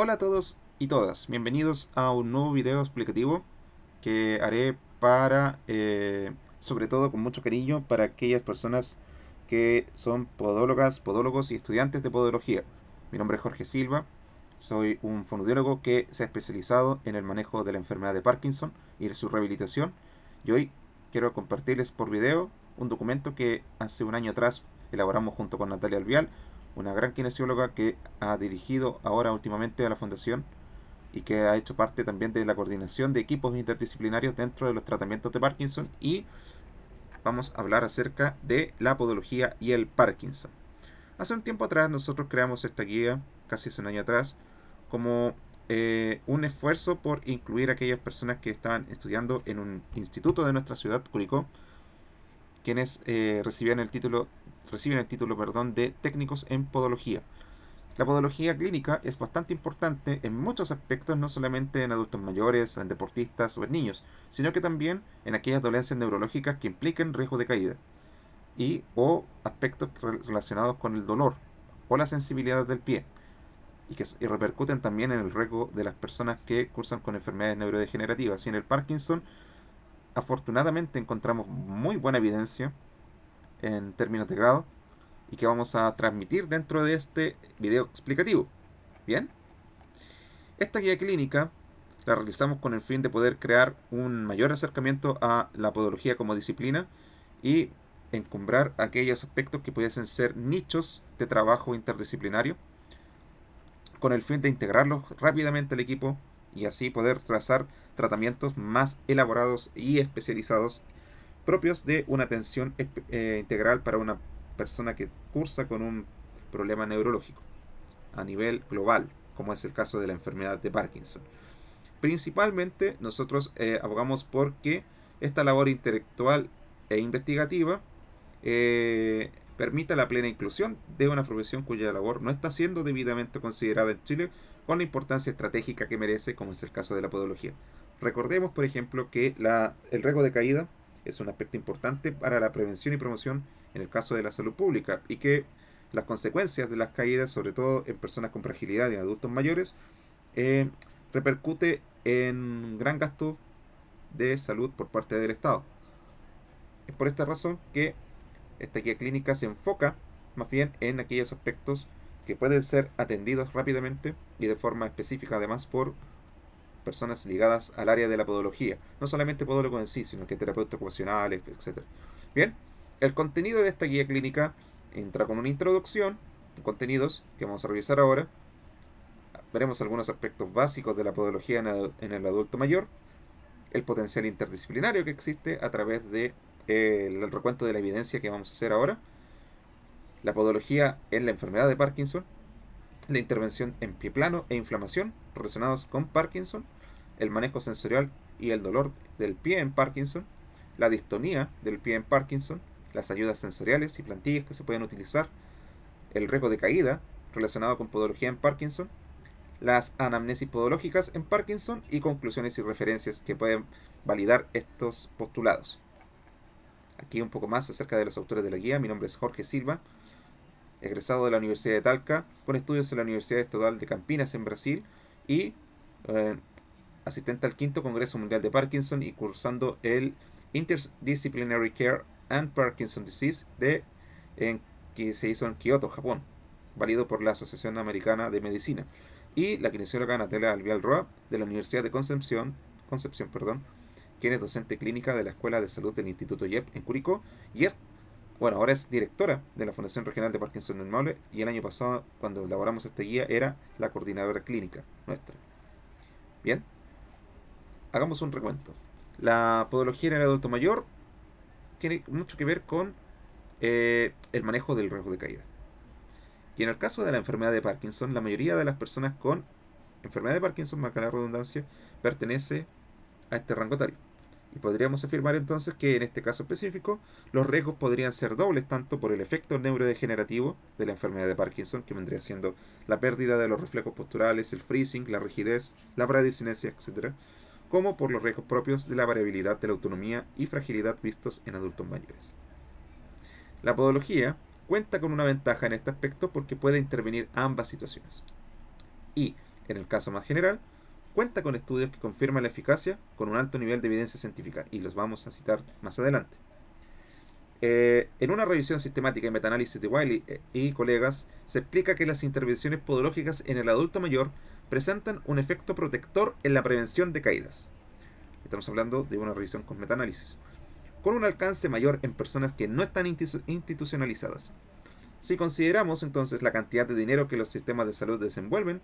Hola a todos y todas, bienvenidos a un nuevo video explicativo que haré para, sobre todo con mucho cariño, para aquellas personas que son podólogas, podólogos y estudiantes de podología. Mi nombre es Jorge Silva, soy un fonoaudiólogo que se ha especializado en el manejo de la enfermedad de Parkinson y de su rehabilitación, y hoy quiero compartirles por video un documento que hace un año atrás elaboramos junto con Natalia Alvial, una gran kinesióloga que ha dirigido ahora últimamente a la fundación y que ha hecho parte también de la coordinación de equipos interdisciplinarios dentro de los tratamientos de Parkinson, y vamos a hablar acerca de la podología y el Parkinson. Hace un tiempo atrás nosotros creamos esta guía, casi hace un año atrás, como un esfuerzo por incluir a aquellas personas que estaban estudiando en un instituto de nuestra ciudad, Curicó, quienes reciben el título, perdón, de técnicos en podología. La podología clínica es bastante importante en muchos aspectos, no solamente en adultos mayores, en deportistas o en niños, sino que también en aquellas dolencias neurológicas que impliquen riesgo de caída y o aspectos relacionados con el dolor o la sensibilidad del pie y repercuten también en el riesgo de las personas que cursan con enfermedades neurodegenerativas. Y en el Parkinson, afortunadamente, encontramos muy buena evidencia en términos de grado y que vamos a transmitir dentro de este video explicativo. Bien, esta guía clínica la realizamos con el fin de poder crear un mayor acercamiento a la podología como disciplina y encumbrar aquellos aspectos que pudiesen ser nichos de trabajo interdisciplinario, con el fin de integrarlos rápidamente al equipo y así poder trazar tratamientos más elaborados y especializados propios de una atención integral para una persona que cursa con un problema neurológico a nivel global, como es el caso de la enfermedad de Parkinson. Principalmente nosotros abogamos por que esta labor intelectual e investigativa permita la plena inclusión de una profesión cuya labor no está siendo debidamente considerada en Chile con la importancia estratégica que merece, como es el caso de la podología. Recordemos, por ejemplo, que el riesgo de caída es un aspecto importante para la prevención y promoción en el caso de la salud pública, y que las consecuencias de las caídas, sobre todo en personas con fragilidad y en adultos mayores, eh, repercute en un gran gasto de salud por parte del Estado. Es por esta razón que esta guía clínica se enfoca más bien en aquellos aspectos que pueden ser atendidos rápidamente y de forma específica, además, por personas ligadas al área de la podología. No solamente podólogos en sí, sino que terapeutas ocupacionales, etc. Bien, el contenido de esta guía clínica entra con una introducción, contenidos que vamos a revisar ahora. Veremos algunos aspectos básicos de la podología en el adulto mayor, el potencial interdisciplinario que existe a través de el recuento de la evidencia que vamos a hacer ahora, la podología en la enfermedad de Parkinson, la intervención en pie plano e inflamación relacionados con Parkinson, el manejo sensorial y el dolor del pie en Parkinson, la distonía del pie en Parkinson, las ayudas sensoriales y plantillas que se pueden utilizar, el riesgo de caída relacionado con podología en Parkinson, las anamnesis podológicas en Parkinson y conclusiones y referencias que pueden validar estos postulados. Aquí un poco más acerca de los autores de la guía. Mi nombre es Jorge Silva, egresado de la Universidad de Talca, con estudios en la Universidad Estadual de Campinas en Brasil, y eh, asistente al quinto Congreso Mundial de Parkinson y cursando el Interdisciplinary Care and Parkinson Disease que se hizo en Kioto, Japón, válido por la Asociación Americana de Medicina, y la kinesióloga Natalia Alvial Roa de la Universidad de Concepción, quien es docente clínica de la Escuela de Salud del Instituto YEP en Curicó, y ahora es directora de la Fundación Regional de Parkinson en Maule, y el año pasado, cuando elaboramos esta guía, era la coordinadora clínica nuestra. Bien, hagamos un recuento. La podología en el adulto mayor tiene mucho que ver con el manejo del riesgo de caída. Y en el caso de la enfermedad de Parkinson, la mayoría de las personas con enfermedad de Parkinson, marca la redundancia, pertenece a este rango etario. Y podríamos afirmar entonces que en este caso específico los riesgos podrían ser dobles, tanto por el efecto neurodegenerativo de la enfermedad de Parkinson, que vendría siendo la pérdida de los reflejos posturales, el freezing, la rigidez, la bradicinesia, etc., como por los riesgos propios de la variabilidad de la autonomía y fragilidad vistos en adultos mayores. La podología cuenta con una ventaja en este aspecto porque puede intervenir ambas situaciones. Y en el caso más general, cuenta con estudios que confirman la eficacia con un alto nivel de evidencia científica, y los vamos a citar más adelante. En una revisión sistemática y metaanálisis de Wiley y colegas, se explica que las intervenciones podológicas en el adulto mayor presentan un efecto protector en la prevención de caídas. Estamos hablando de una revisión con metaanálisis, con un alcance mayor en personas que no están institucionalizadas. Si consideramos entonces la cantidad de dinero que los sistemas de salud desenvuelven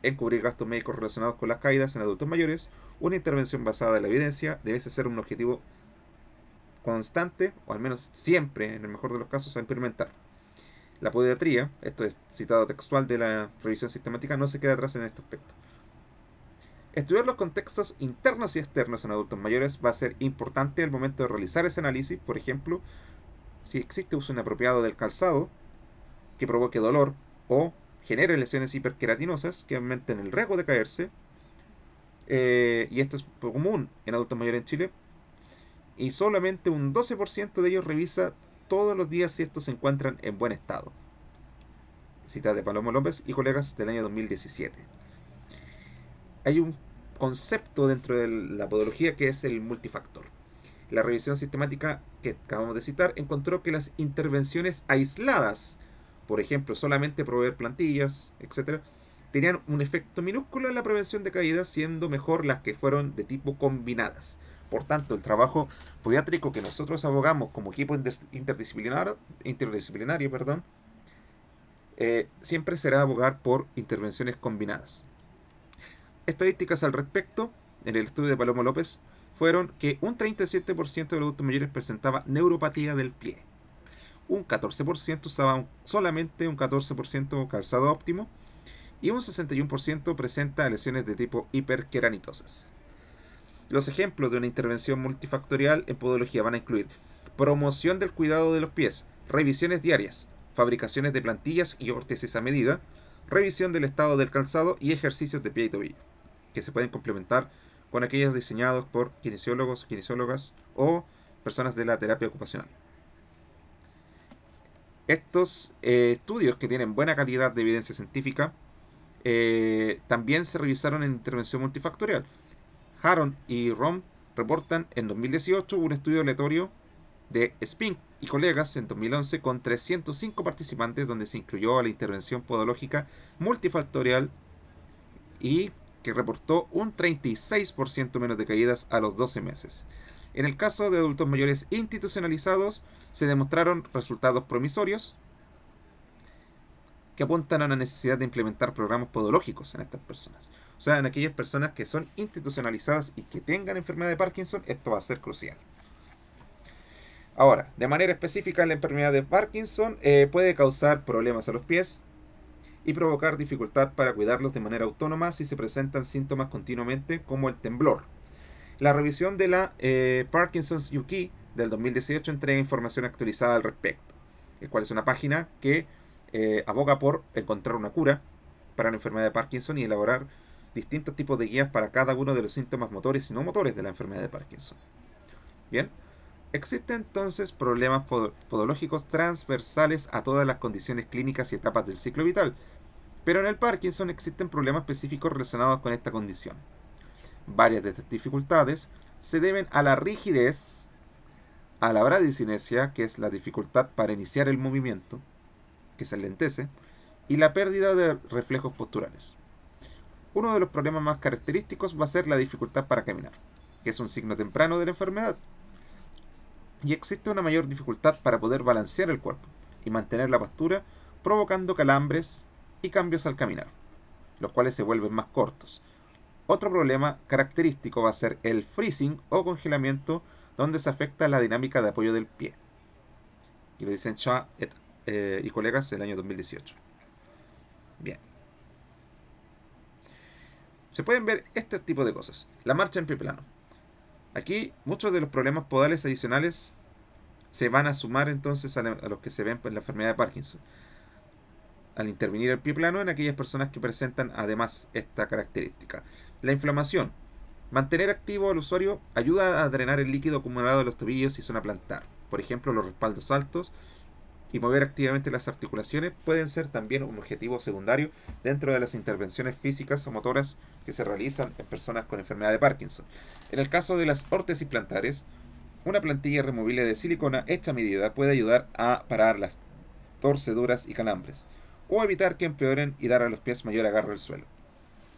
en cubrir gastos médicos relacionados con las caídas en adultos mayores, una intervención basada en la evidencia debe ser un objetivo constante, o al menos siempre, en el mejor de los casos, a implementar. La podiatría, esto es citado textual de la revisión sistemática, no se queda atrás en este aspecto. Estudiar los contextos internos y externos en adultos mayores va a ser importante al momento de realizar ese análisis. Por ejemplo, si existe uso inapropiado del calzado que provoque dolor o genere lesiones hiperqueratinosas que aumenten el riesgo de caerse, y esto es común en adultos mayores en Chile, y solamente un 12% de ellos revisa todos los días si estos se encuentran en buen estado. Cita de Palomo López y colegas del año 2017. Hay un concepto dentro de la podología que es el multifactor. La revisión sistemática que acabamos de citar encontró que las intervenciones aisladas, por ejemplo, solamente proveer plantillas, etc., tenían un efecto minúsculo en la prevención de caídas, siendo mejor las que fueron de tipo combinadas. Por tanto, el trabajo podiátrico que nosotros abogamos como equipo interdisciplinario, siempre será abogar por intervenciones combinadas. Estadísticas al respecto, en el estudio de Palomo López, fueron que un 37% de los adultos mayores presentaba neuropatía del pie. Un 14% usaba solamente un 14% calzado óptimo, y un 61% presenta lesiones de tipo hiperqueranitosas. Los ejemplos de una intervención multifactorial en podología van a incluir promoción del cuidado de los pies, revisiones diarias, fabricaciones de plantillas y órtesis a medida, revisión del estado del calzado y ejercicios de pie y tobillo, que se pueden complementar con aquellos diseñados por kinesiólogos, kinesiólogas o personas de la terapia ocupacional. Estos estudios que tienen buena calidad de evidencia científica también se revisaron en intervención multifactorial. Haron y Rom reportan en 2018 un estudio aleatorio de Spink y colegas en 2011 con 305 participantes donde se incluyó a la intervención podológica multifactorial y que reportó un 36% menos de caídas a los 12 meses. En el caso de adultos mayores institucionalizados se demostraron resultados promisorios que apuntan a la necesidad de implementar programas podológicos en estas personas. O sea, en aquellas personas que son institucionalizadas y que tengan enfermedad de Parkinson, esto va a ser crucial. Ahora, de manera específica, la enfermedad de Parkinson puede causar problemas a los pies y provocar dificultad para cuidarlos de manera autónoma si se presentan síntomas continuamente como el temblor. La revisión de la Parkinson's UK del 2018 entrega información actualizada al respecto, el cual es una página que aboga por encontrar una cura para la enfermedad de Parkinson y elaborar distintos tipos de guías para cada uno de los síntomas motores y no motores de la enfermedad de Parkinson. Bien, existen entonces problemas podológicos transversales a todas las condiciones clínicas y etapas del ciclo vital, pero en el Parkinson existen problemas específicos relacionados con esta condición. Varias de estas dificultades se deben a la rigidez, a la bradicinesia, que es la dificultad para iniciar el movimiento, que se enlentece, y la pérdida de reflejos posturales. Uno de los problemas más característicos va a ser la dificultad para caminar, que es un signo temprano de la enfermedad. Y existe una mayor dificultad para poder balancear el cuerpo y mantener la postura, provocando calambres y cambios al caminar, los cuales se vuelven más cortos. Otro problema característico va a ser el freezing o congelamiento, donde se afecta la dinámica de apoyo del pie. Y lo dicen Shaw y colegas del año 2018. Bien. Se pueden ver este tipo de cosas. La marcha en pie plano. Aquí muchos de los problemas podales adicionales se van a sumar entonces a los que se ven en la enfermedad de Parkinson, al intervenir el pie plano en aquellas personas que presentan además esta característica. La inflamación. Mantener activo al usuario ayuda a drenar el líquido acumulado de los tobillos y zona plantar. Por ejemplo, los respaldos altos y mover activamente las articulaciones pueden ser también un objetivo secundario dentro de las intervenciones físicas o motoras que se realizan en personas con enfermedad de Parkinson. En el caso de las órtesis plantares, una plantilla removible de silicona hecha a medida puede ayudar a parar las torceduras y calambres, o evitar que empeoren y dar a los pies mayor agarre al suelo,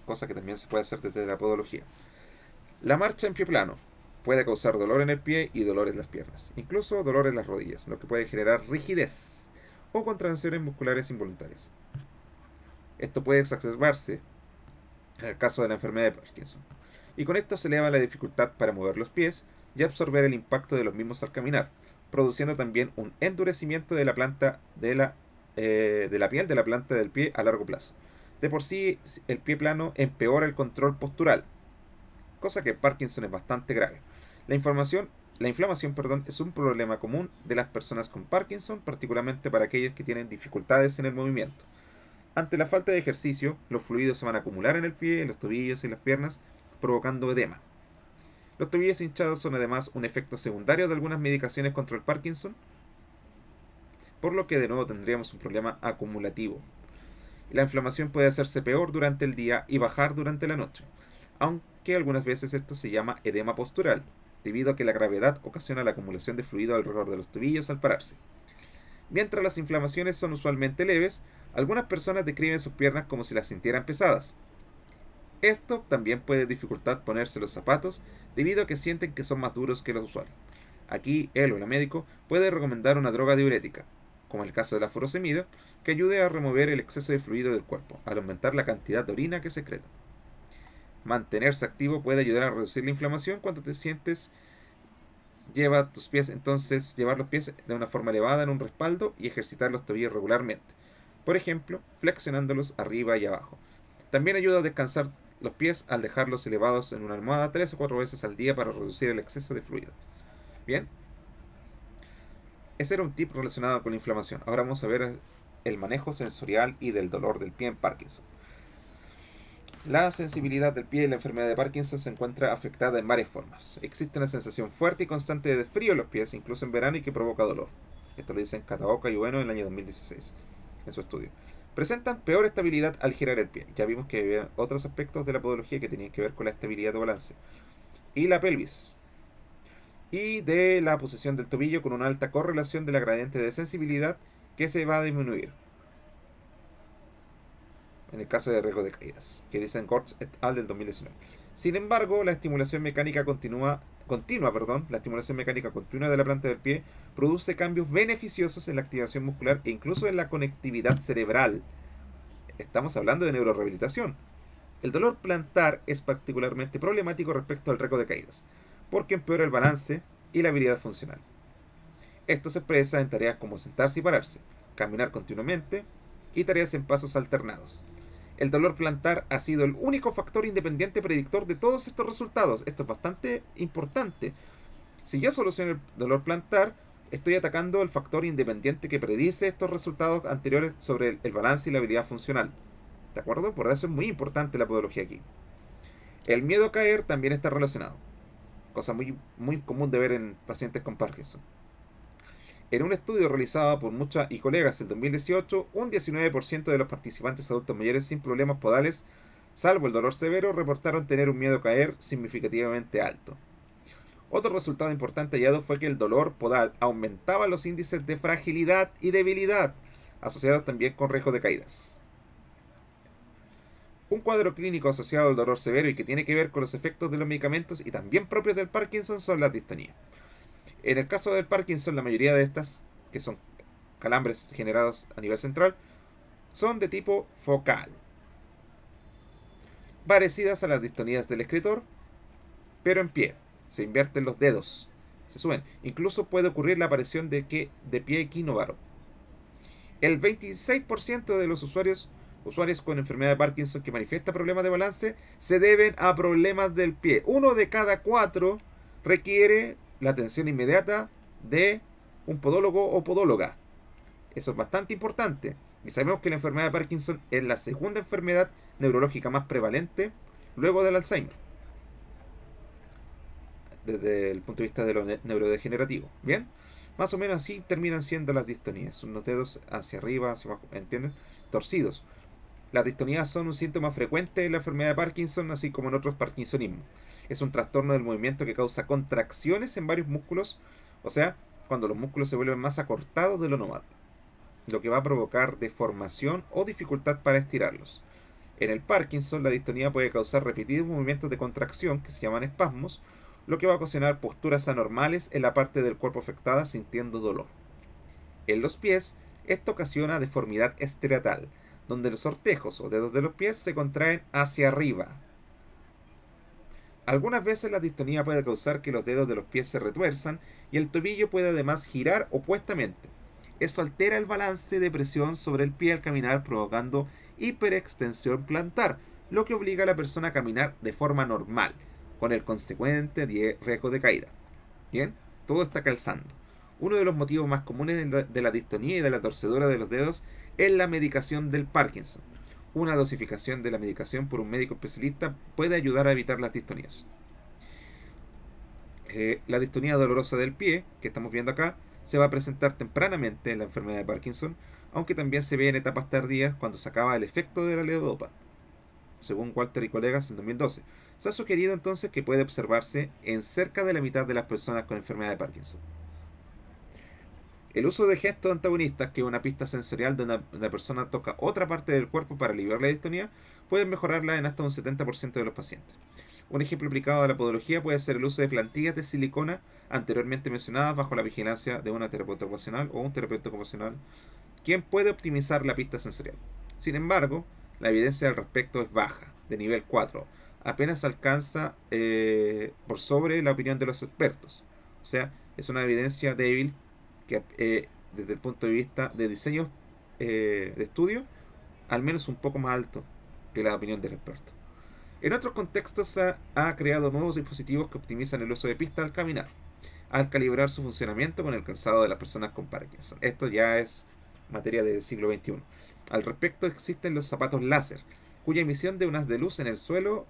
cosa que también se puede hacer desde la podología. La marcha en pie plano puede causar dolor en el pie y dolor en las piernas, incluso dolor en las rodillas, lo que puede generar rigidez o contracciones musculares involuntarias. Esto puede exacerbarse en el caso de la enfermedad de Parkinson, y con esto se eleva la dificultad para mover los pies y absorber el impacto de los mismos al caminar, produciendo también un endurecimiento de la planta de la piel de la planta del pie a largo plazo. De por sí, el pie plano empeora el control postural, cosa que en Parkinson es bastante grave. La inflamación, es un problema común de las personas con Parkinson, particularmente para aquellos que tienen dificultades en el movimiento. Ante la falta de ejercicio, los fluidos se van a acumular en el pie, en los tobillos y en las piernas, provocando edema. Los tobillos hinchados son además un efecto secundario de algunas medicaciones contra el Parkinson, por lo que de nuevo tendríamos un problema acumulativo. La inflamación puede hacerse peor durante el día y bajar durante la noche, aunque algunas veces esto se llama edema postural, debido a que la gravedad ocasiona la acumulación de fluido alrededor de los tobillos al pararse. Mientras las inflamaciones son usualmente leves, algunas personas describen sus piernas como si las sintieran pesadas. Esto también puede dificultar ponerse los zapatos debido a que sienten que son más duros que los usuales. Aquí él o el médico puede recomendar una droga diurética, como el caso de la furosemida, que ayude a remover el exceso de fluido del cuerpo, al aumentar la cantidad de orina que secreta. Mantenerse activo puede ayudar a reducir la inflamación cuando te sientes. Llevar los pies de una forma elevada en un respaldo y ejercitar los tobillos regularmente. Por ejemplo, flexionándolos arriba y abajo. También ayuda a descansar los pies al dejarlos elevados en una almohada 3 o 4 veces al día para reducir el exceso de fluido. Bien, ese era un tip relacionado con la inflamación. Ahora vamos a ver el manejo sensorial y del dolor del pie en Parkinson. La sensibilidad del pie y la enfermedad de Parkinson se encuentra afectada en varias formas. Existe una sensación fuerte y constante de frío en los pies, incluso en verano, y que provoca dolor. Esto lo dicen Kataoka y Ueno en el año 2016, en su estudio. Presentan peor estabilidad al girar el pie. Ya vimos que había otros aspectos de la podología que tenían que ver con la estabilidad o balance. Y la pelvis. Y de la posición del tobillo con una alta correlación de la gradiente de sensibilidad que se va a disminuir en el caso de riesgo de caídas, que dicen Gortz et al del 2019. Sin embargo, la estimulación mecánica continua de la planta del pie produce cambios beneficiosos en la activación muscular e incluso en la conectividad cerebral. Estamos hablando de neurorehabilitación. El dolor plantar es particularmente problemático respecto al riesgo de caídas, porque empeora el balance y la habilidad funcional. Esto se expresa en tareas como sentarse y pararse, caminar continuamente y tareas en pasos alternados. El dolor plantar ha sido el único factor independiente predictor de todos estos resultados. Esto es bastante importante. Si yo soluciono el dolor plantar, estoy atacando el factor independiente que predice estos resultados anteriores sobre el balance y la habilidad funcional. ¿De acuerdo? Por eso es muy importante la podología aquí. El miedo a caer también está relacionado. Cosa muy común de ver en pacientes con Parkinson. En un estudio realizado por Mucha y colegas en 2018, un 19% de los participantes adultos mayores sin problemas podales, salvo el dolor severo, reportaron tener un miedo a caer significativamente alto. Otro resultado importante hallado fue que el dolor podal aumentaba los índices de fragilidad y debilidad, asociados también con riesgo de caídas. Un cuadro clínico asociado al dolor severo y que tiene que ver con los efectos de los medicamentos y también propios del Parkinson son las distonías. En el caso del Parkinson, la mayoría de estas, que son calambres generados a nivel central, son de tipo focal, parecidas a las distonías del escritor, pero en pie. Se invierten los dedos, se suben. Incluso puede ocurrir la aparición de pie equínovaro. El 26% de los usuarios con enfermedad de Parkinson que manifiesta problemas de balance se deben a problemas del pie. 1 de cada 4 requiere la atención inmediata de un podólogo o podóloga. Eso es bastante importante. Y sabemos que la enfermedad de Parkinson es la segunda enfermedad neurológica más prevalente luego del Alzheimer, desde el punto de vista de lo neurodegenerativo. Bien, Más o menos así terminan siendo las distonías. Son los dedos hacia arriba, hacia abajo, ¿entienden? Torcidos. Las distonías son un síntoma frecuente de la enfermedad de Parkinson, así como en otros parkinsonismos. Es un trastorno del movimiento que causa contracciones en varios músculos, o sea, cuando los músculos se vuelven más acortados de lo normal, lo que va a provocar deformación o dificultad para estirarlos. En el Parkinson, la distonía puede causar repetidos movimientos de contracción, que se llaman espasmos, lo que va a ocasionar posturas anormales en la parte del cuerpo afectada sintiendo dolor. En los pies, esto ocasiona deformidad estereotal, donde los sortejos o dedos de los pies se contraen hacia arriba. Algunas veces la distonía puede causar que los dedos de los pies se retuerzan y el tobillo puede además girar opuestamente. Eso altera el balance de presión sobre el pie al caminar, provocando hiperextensión plantar, lo que obliga a la persona a caminar de forma normal, con el consecuente riesgo de caída. Bien, todo está calzando. Uno de los motivos más comunes de la distonía y de la torcedura de los dedos es la medicación del Parkinson. Una dosificación de la medicación por un médico especialista puede ayudar a evitar las distonías. La distonía dolorosa del pie, que estamos viendo acá, se va a presentar tempranamente en la enfermedad de Parkinson, aunque también se ve en etapas tardías cuando se acaba el efecto de la levodopa, según Walter y colegas en 2012. Se ha sugerido entonces que puede observarse en cerca de la mitad de las personas con enfermedad de Parkinson. El uso de gestos antagonistas, que es una pista sensorial donde una persona toca otra parte del cuerpo para aliviar la distonía, pueden mejorarla en hasta un 70% de los pacientes. Un ejemplo aplicado a la podología puede ser el uso de plantillas de silicona anteriormente mencionadas bajo la vigilancia de una terapeuta ocupacional o un terapeuta ocupacional, quien puede optimizar la pista sensorial. Sin embargo, la evidencia al respecto es baja, de nivel 4, apenas alcanza por sobre la opinión de los expertos. O sea, es una evidencia débil que desde el punto de vista de diseño de estudio, al menos un poco más alto que la opinión del experto. En otros contextos se ha creado nuevos dispositivos que optimizan el uso de pista al caminar, al calibrar su funcionamiento con el calzado de las personas con Parkinson. Esto ya es materia del siglo XXI. Al respecto existen los zapatos láser, cuya emisión de un haz de luz en el suelo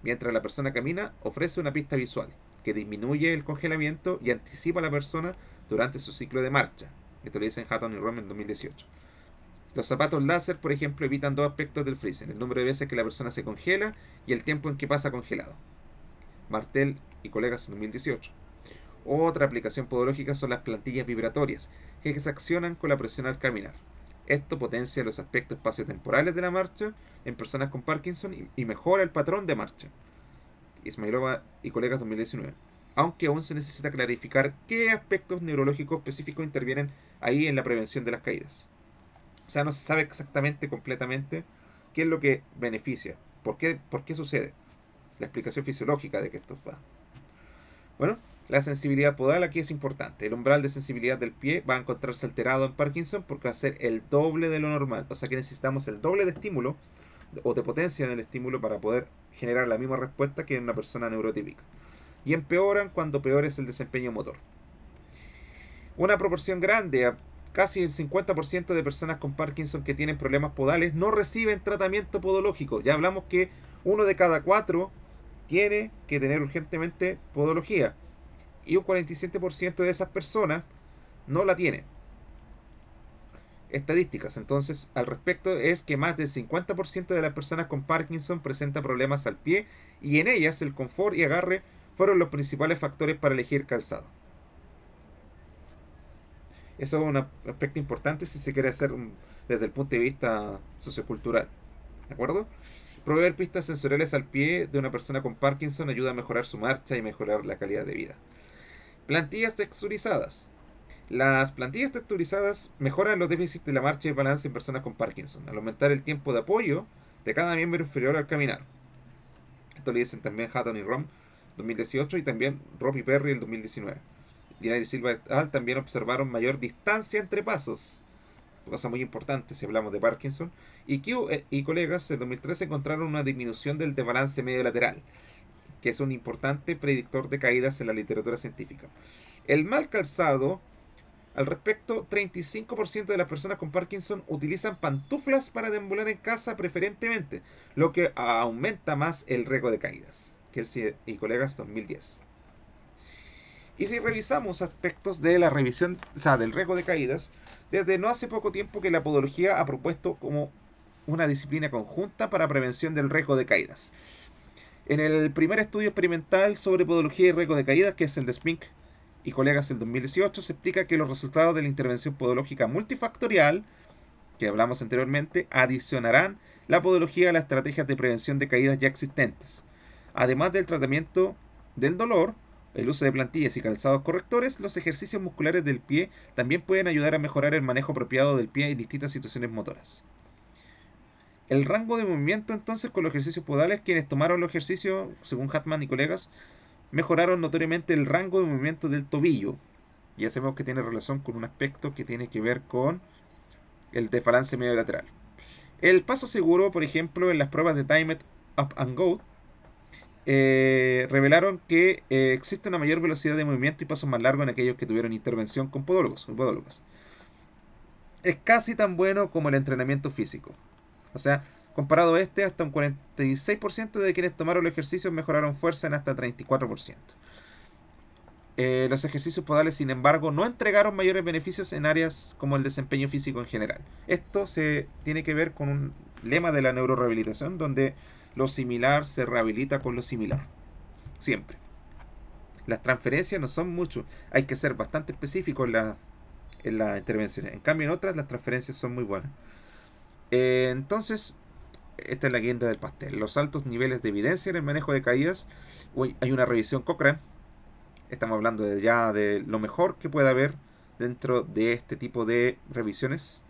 mientras la persona camina ofrece una pista visual que disminuye el congelamiento y anticipa a la persona durante su ciclo de marcha. Esto lo dicen Hatton y Rom en 2018. Los zapatos láser, por ejemplo, evitan dos aspectos del freezing: el número de veces que la persona se congela y el tiempo en que pasa congelado. Martel y colegas en 2018. Otra aplicación podológica son las plantillas vibratorias, que se accionan con la presión al caminar. Esto potencia los aspectos espaciotemporales de la marcha en personas con Parkinson y mejora el patrón de marcha. Ismailova y colegas 2019. Aunque aún se necesita clarificar qué aspectos neurológicos específicos intervienen ahí en la prevención de las caídas. O sea, no se sabe exactamente, completamente, qué es lo que beneficia, por qué sucede, la explicación fisiológica de que esto va. Bueno, la sensibilidad podal aquí es importante. El umbral de sensibilidad del pie va a encontrarse alterado en Parkinson porque va a ser el doble de lo normal. O sea que necesitamos el doble de estímulo o de potencia en el estímulo para poder generar la misma respuesta que en una persona neurotípica. Y empeoran cuando peor es el desempeño motor. Una proporción grande, casi el 50% de personas con Parkinson que tienen problemas podales no reciben tratamiento podológico. Ya hablamos que 1 de cada 4 tiene que tener urgentemente podología. Y un 47% de esas personas no la tienen. Estadísticas entonces al respecto es que más del 50% de las personas con Parkinson presenta problemas al pie, y en ellas el confort y agarre fueron los principales factores para elegir calzado. Eso es un aspecto importante si se quiere hacer desde el punto de vista sociocultural. ¿De acuerdo? Proveer pistas sensoriales al pie de una persona con Parkinson ayuda a mejorar su marcha y mejorar la calidad de vida. Plantillas texturizadas. Las plantillas texturizadas mejoran los déficits de la marcha y el balance en personas con Parkinson, al aumentar el tiempo de apoyo de cada miembro inferior al caminar. Esto lo dicen también Hatton y Rom 2018 y también Rob y Perry el 2019. Dinari y Silva et al también observaron mayor distancia entre pasos, cosa muy importante si hablamos de Parkinson, y Q y colegas en 2013 encontraron una disminución del desbalance medio lateral, que es un importante predictor de caídas en la literatura científica. El mal calzado, al respecto, 35% de las personas con Parkinson utilizan pantuflas para deambular en casa preferentemente, lo que aumenta más el riesgo de caídas. Kelsey y colegas 2010. Y si revisamos aspectos de la revisión, o sea, del riesgo de caídas, desde no hace poco tiempo que la podología ha propuesto como una disciplina conjunta para prevención del riesgo de caídas. En el primer estudio experimental sobre podología y riesgo de caídas, que es el de Spink y colegas del 2018, se explica que los resultados de la intervención podológica multifactorial, que hablamos anteriormente, adicionarán la podología a las estrategias de prevención de caídas ya existentes. Además del tratamiento del dolor, el uso de plantillas y calzados correctores, los ejercicios musculares del pie también pueden ayudar a mejorar el manejo apropiado del pie en distintas situaciones motoras. El rango de movimiento entonces con los ejercicios podales, quienes tomaron los ejercicios, según Hartman y colegas, mejoraron notoriamente el rango de movimiento del tobillo. Ya sabemos que tiene relación con un aspecto que tiene que ver con el desbalance medio lateral. El paso seguro, por ejemplo, en las pruebas de Time It Up and Go, revelaron que existe una mayor velocidad de movimiento y pasos más largos en aquellos que tuvieron intervención con podólogos o podólogas. Es casi tan bueno como el entrenamiento físico. O sea, comparado a este, hasta un 46% de quienes tomaron los ejercicios mejoraron fuerza en hasta 34%. Los ejercicios podales, sin embargo, no entregaron mayores beneficios en áreas como el desempeño físico en general. Esto se tiene que ver con un lema de la neurorehabilitación, donde lo similar se rehabilita con lo similar. Siempre. Las transferencias no son mucho. Hay que ser bastante específico en las intervenciones. En cambio, en otras las transferencias son muy buenas. Entonces, esta es la guinda del pastel. Los altos niveles de evidencia en el manejo de caídas. Hay una revisión Cochrane. Estamos hablando ya de lo mejor que puede haber dentro de este tipo de revisiones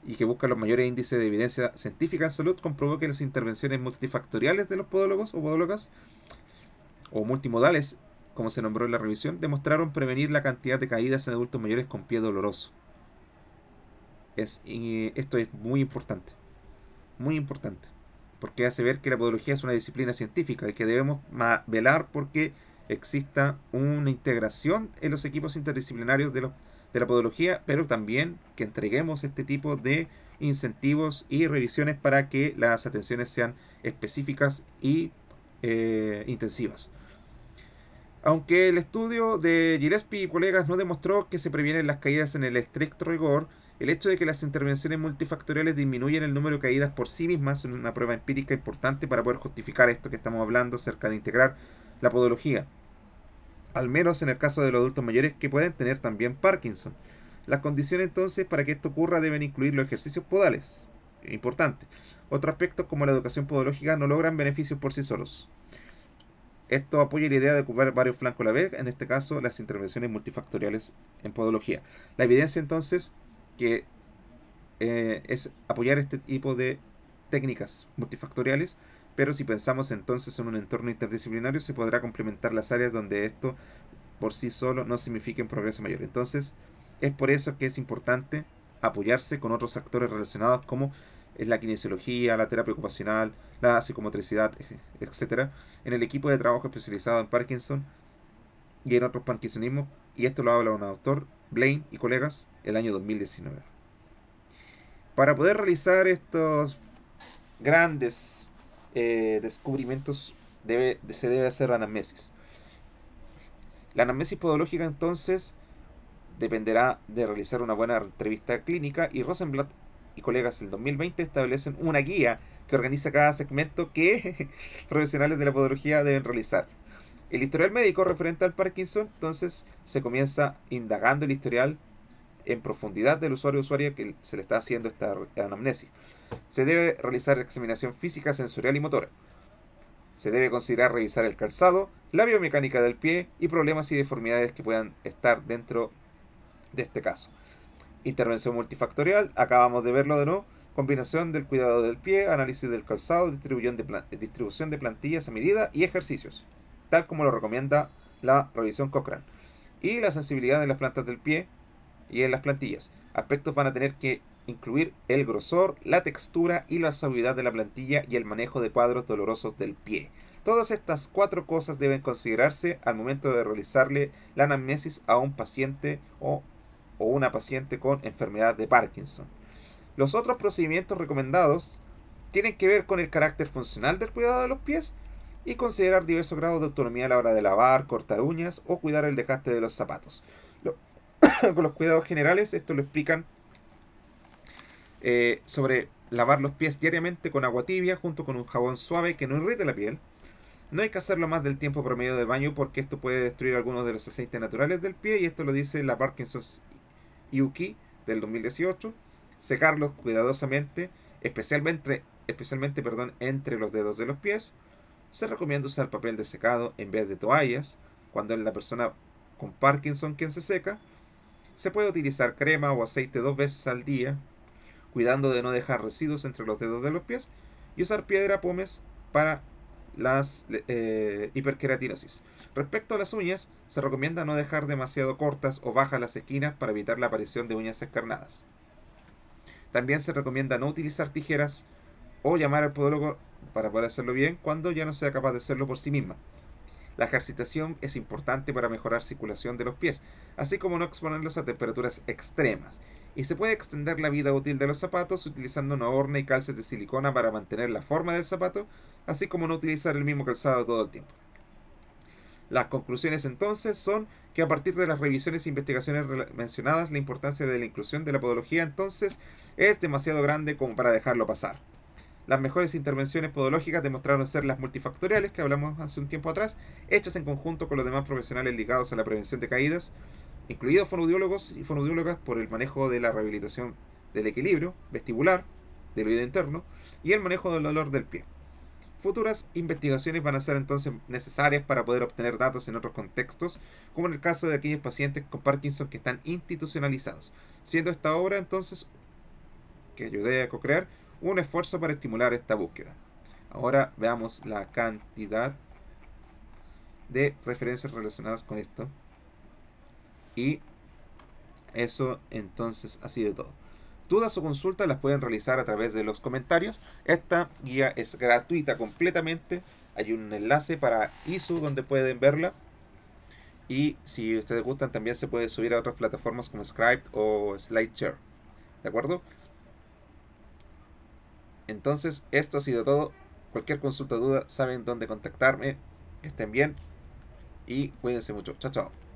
y que busca los mayores índices de evidencia científica en salud. Comprobó que las intervenciones multifactoriales de los podólogos o podólogas o multimodales, como se nombró en la revisión, demostraron prevenir la cantidad de caídas en adultos mayores con pie doloroso. Esto es muy importante, porque hace ver que la podología es una disciplina científica y que debemos velar porque exista una integración en los equipos interdisciplinarios de la podología, pero también que entreguemos este tipo de incentivos y revisiones para que las atenciones sean específicas y intensivas. Aunque el estudio de Gillespie y colegas no demostró que se previenen las caídas en el estricto rigor, el hecho de que las intervenciones multifactoriales disminuyen el número de caídas por sí mismas es una prueba empírica importante para poder justificar esto que estamos hablando acerca de integrar la podología. Al menos en el caso de los adultos mayores que pueden tener también Parkinson. Las condiciones entonces para que esto ocurra deben incluir los ejercicios podales. Importante. Otros aspectos como la educación podológica no logran beneficios por sí solos. Esto apoya la idea de ocupar varios flancos a la vez, en este caso las intervenciones multifactoriales en podología. La evidencia entonces que es apoyar este tipo de técnicas multifactoriales, pero si pensamos entonces en un entorno interdisciplinario se podrá complementar las áreas donde esto por sí solo no signifique un progreso mayor. Entonces es por eso que es importante apoyarse con otros actores relacionados como la kinesiología, la terapia ocupacional, la psicomotricidad, etc. en el equipo de trabajo especializado en Parkinson y en otros parkinsonismos, y esto lo habla un autor, Blaine y colegas, el año 2019. Para poder realizar estos grandes descubrimientos se debe hacer la anamnesis. La anamnesis podológica entonces dependerá de realizar una buena entrevista clínica, y Rosenblatt y colegas en el 2020 establecen una guía que organiza cada segmento que profesionales de la podología deben realizar. El historial médico referente al Parkinson, entonces se comienza indagando el historial en profundidad del usuario o usuaria que se le está haciendo esta anamnesis. Se debe realizar examinación física, sensorial y motora. Se debe considerar revisar el calzado, la biomecánica del pie y problemas y deformidades que puedan estar dentro de este caso. Intervención multifactorial, acabamos de verlo de nuevo, combinación del cuidado del pie, análisis del calzado, distribución de plantillas a medida y ejercicios, tal como lo recomienda la revisión Cochrane. Y la sensibilidad en las plantas del pie y en las plantillas. Aspectos van a tener que incluir el grosor, la textura y la suavidad de la plantilla y el manejo de cuadros dolorosos del pie. Todas estas 4 cosas deben considerarse al momento de realizarle la anamnesis a un paciente o una paciente con enfermedad de Parkinson. Los otros procedimientos recomendados tienen que ver con el carácter funcional del cuidado de los pies y considerar diversos grados de autonomía a la hora de lavar, cortar uñas o cuidar el desgaste de los zapatos. Con los cuidados generales, esto lo explican sobre lavar los pies diariamente con agua tibia junto con un jabón suave que no irrite la piel. No hay que hacerlo más del tiempo promedio del baño porque esto puede destruir algunos de los aceites naturales del pie, y esto lo dice la Parkinson's UK del 2018. Secarlos cuidadosamente, especialmente entre los dedos de los pies. Se recomienda usar papel de secado en vez de toallas cuando es la persona con Parkinson quien se seca. Se puede utilizar crema o aceite 2 veces al día, cuidando de no dejar residuos entre los dedos de los pies, y usar piedra pómez para las hiperqueratinosis. Respecto a las uñas, se recomienda no dejar demasiado cortas o bajas las esquinas para evitar la aparición de uñas escarnadas. También se recomienda no utilizar tijeras o llamar al podólogo para poder hacerlo bien cuando ya no sea capaz de hacerlo por sí misma. La ejercitación es importante para mejorar circulación de los pies, así como no exponerlos a temperaturas extremas. Y se puede extender la vida útil de los zapatos utilizando una horna y calces de silicona para mantener la forma del zapato, así como no utilizar el mismo calzado todo el tiempo. Las conclusiones entonces son que a partir de las revisiones e investigaciones mencionadas, la importancia de la inclusión de la podología entonces es demasiado grande como para dejarlo pasar. Las mejores intervenciones podológicas demostraron ser las multifactoriales que hablamos hace un tiempo atrás, hechas en conjunto con los demás profesionales ligados a la prevención de caídas, incluidos fonoaudiólogos y fonoaudiólogas, por el manejo de la rehabilitación del equilibrio vestibular, del oído interno y el manejo del dolor del pie. Futuras investigaciones van a ser entonces necesarias para poder obtener datos en otros contextos, como en el caso de aquellos pacientes con Parkinson que están institucionalizados, siendo esta obra entonces, que ayudé a co-crear, un esfuerzo para estimular esta búsqueda. Ahora veamos la cantidad de referencias relacionadas con esto. Y eso entonces ha sido todo. Dudas o consultas las pueden realizar a través de los comentarios. Esta guía es gratuita completamente. Hay un enlace para ISU donde pueden verla. Y si ustedes gustan, también se puede subir a otras plataformas como Scribe o SlideShare. ¿De acuerdo? Entonces, esto ha sido todo. Cualquier consulta o duda, saben dónde contactarme. Que estén bien y cuídense mucho. Chao, chao.